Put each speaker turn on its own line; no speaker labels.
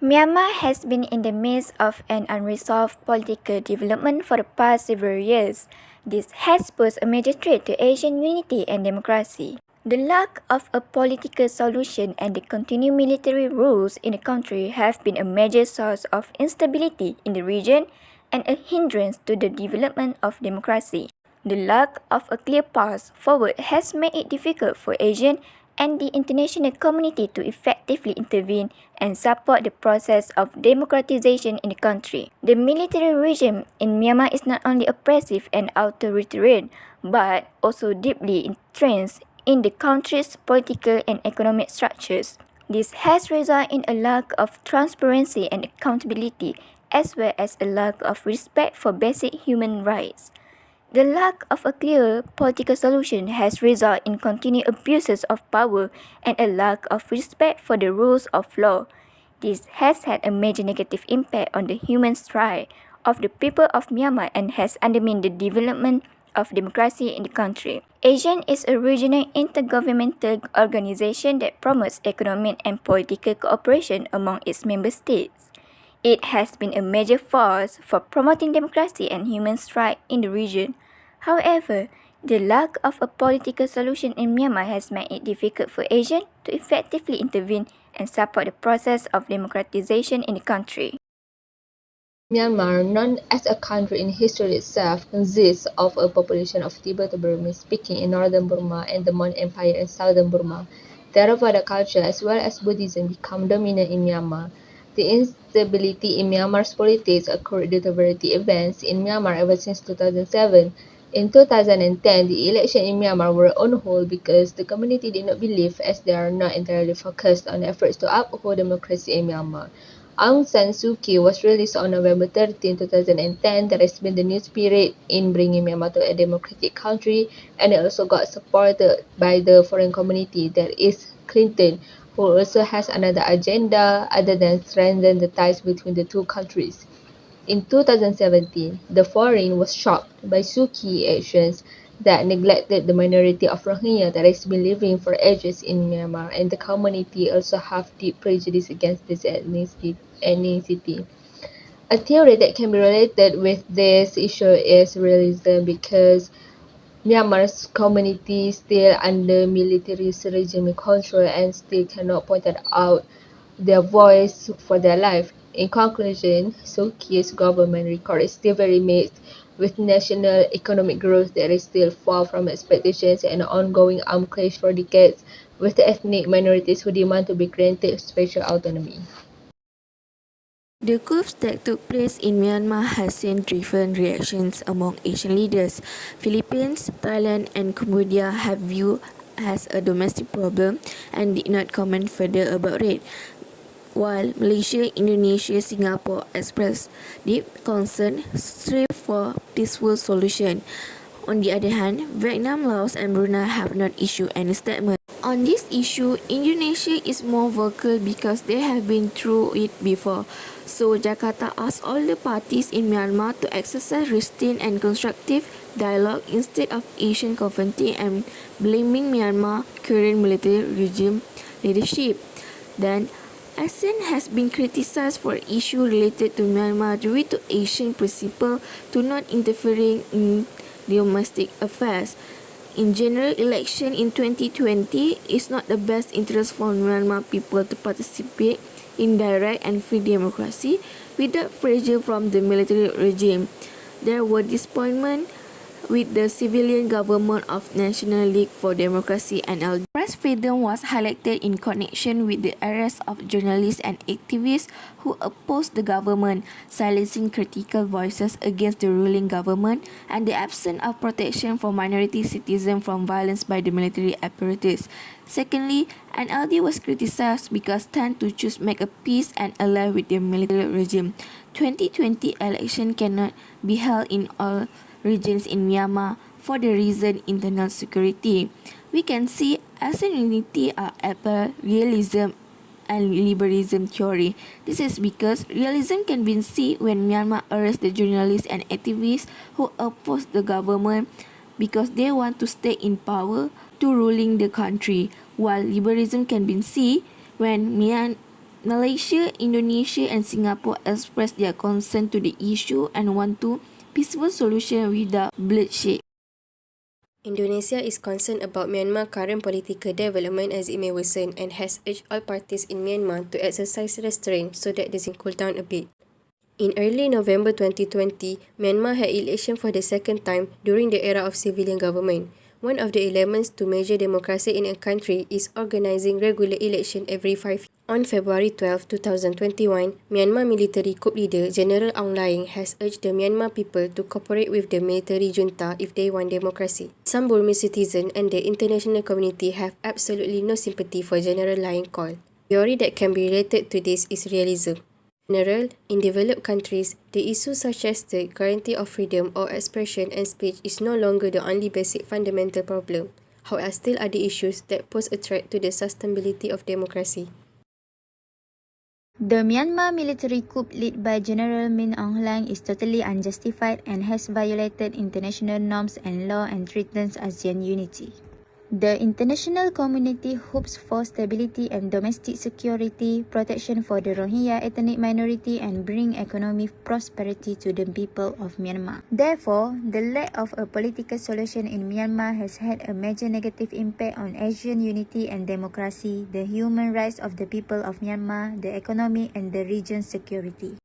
Myanmar has been in the midst of an unresolved political development for the past several years. This has posed a major threat to Asian unity and democracy. The lack of a political solution and the continued military rules in the country have been a major source of instability in the region and a hindrance to the development of democracy. The lack of a clear path forward has made it difficult for Asian and the international community to effectively intervene and support the process of democratization in the country. The military regime in Myanmar is not only oppressive and authoritarian, but also deeply entrenched in the country's political and economic structures. This has resulted in a lack of transparency and accountability, as well as a lack of respect for basic human rights. The lack of a clear political solution has resulted in continued abuses of power and a lack of respect for the rules of law. This has had a major negative impact on the human rights of the people of Myanmar and has undermined the development of democracy in the country. ASEAN is a regional intergovernmental organization that promotes economic and political cooperation among its member states. It has been a major force for promoting democracy and human rights in the region. However, the lack of a political solution in Myanmar has made it difficult for ASEAN to effectively intervene and support the process of democratization in the country.
Myanmar, known as a country in history itself, consists of a population of Tibeto-Burmese speaking in northern Burma and the Mon Empire in southern Burma. Theravada culture as well as Buddhism become dominant in Myanmar. The instability in Myanmar's politics occurred due to variety events in Myanmar ever since 2007. In 2010, the elections in Myanmar were on hold because the community did not believe as they are not entirely focused on efforts to uphold democracy in Myanmar. Aung San Suu Kyi was released on November 13, 2010. There has been the new spirit in bringing Myanmar to a democratic country, and it also got supported by the foreign community. There is Clinton, who also has another agenda other than strengthen the ties between the two countries. In 2017, the foreign was shocked by Suu Kyi's actions that neglected the minority of Rohingya that has been living for ages in Myanmar, and the community also have deep prejudice against this ethnicity. A theory that can be related with this issue is realism, because Myanmar's community is still under military regime control and still cannot point out their voice for their life. In conclusion, Suu Kyi's government record is still very mixed, with national economic growth that is still far from expectations and ongoing armed clash for decades with the ethnic minorities who demand to be granted special autonomy.
The coups that took place in Myanmar has seen different reactions among Asian leaders. Philippines, Thailand and Cambodia have viewed as a domestic problem and did not comment further about it, while Malaysia, Indonesia, Singapore expressed deep concern, strive for peaceful solution. On the other hand, Vietnam, Laos and Brunei have not issued any statement. On this issue, Indonesia is more vocal because they have been through it before. So Jakarta asked all the parties in Myanmar to exercise restraint and constructive dialogue instead of Asian confronting and blaming Myanmar current military regime leadership. Then, ASEAN has been criticized for issues related to Myanmar due to Asian principle to not interfering in domestic affairs. In general election in 2020, it's not the best interest for Myanmar people to participate in direct and free democracy without pressure from the military regime. There were disappointments with the civilian government of National League for Democracy (NLD). Press freedom was highlighted in connection with the arrest of journalists and activists who opposed the government, silencing critical voices against the ruling government, and the absence of protection for minority citizens from violence by the military apparatus. Secondly, NLD was criticized because tend to choose make a peace and ally with the military regime. 2020 election cannot be held in all regions in Myanmar for the reason internal security. We can see ASEAN unity are apple realism and liberalism theory. This is because realism can be seen when Myanmar arrests the journalists and activists who oppose the government because they want to stay in power to ruling the country, while liberalism can be seen when Malaysia, Indonesia and Singapore expressed their concern to the issue and want to peaceful solution without bloodshed.
Indonesia is concerned about Myanmar's current political development as it may worsen and has urged all parties in Myanmar to exercise restraint so that the situation cool down a bit. In early November 2020, Myanmar had election for the second time during the era of civilian government. One of the elements to measure democracy in a country is organising regular election every 5 years. On February 12, 2021, Myanmar military coup leader General Aung Hlaing has urged the Myanmar people to cooperate with the military junta if they want democracy. Some Burmese citizens and the international community have absolutely no sympathy for General Hlaing's call. The theory that can be related to this is realism. In general, in developed countries, the issues such as the guarantee of freedom of expression and speech is no longer the only basic fundamental problem. However, still other issues that pose a threat to the sustainability of democracy.
The Myanmar military coup led by General Min Aung Hlaing is totally unjustified and has violated international norms and law and threatens ASEAN unity. The international community hopes for stability and domestic security, protection for the Rohingya ethnic minority and bring economic prosperity to the people of Myanmar. Therefore, the lack of a political solution in Myanmar has had a major negative impact on Asian unity and democracy, the human rights of the people of Myanmar, the economy and the region's security.